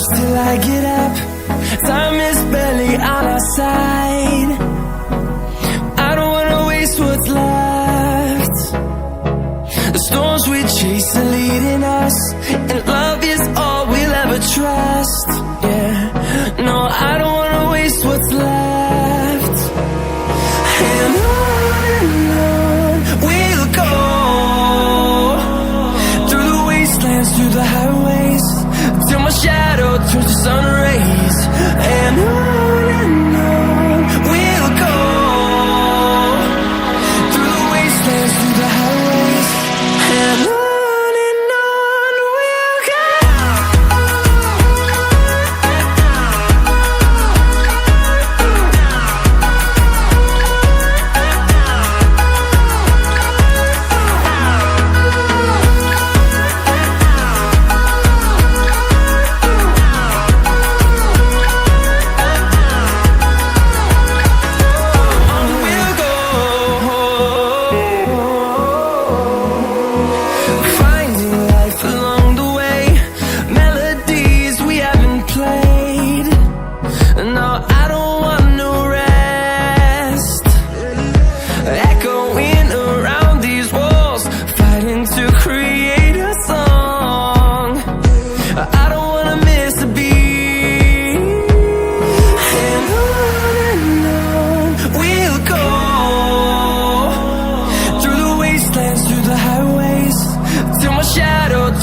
push till I get up. Time is barely on our side. I don't wanna waste what's left. The storms we chase are leading us, and love is all we'll ever trust. Yeah, no, I don't wanna waste what's left. And on we'll go, through the wastelands, through the highways, till my shadow turns to sun rays. And on we'll go, through the wastelands, through the highways, and on we'll go.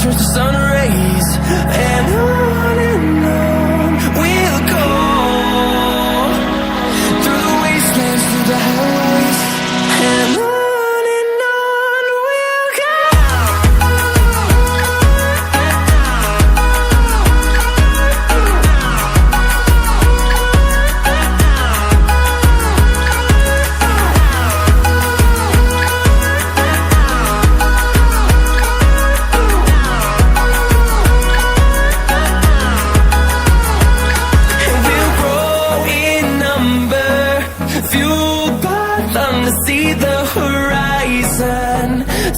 Turns to sun rays, and on we'll go, through the wastelands, through the highways, and on we'll go. See the horizon,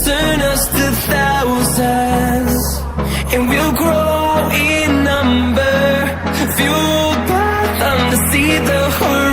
turn us to thousands, and we'll grow in number, fueled by them to see the horizon.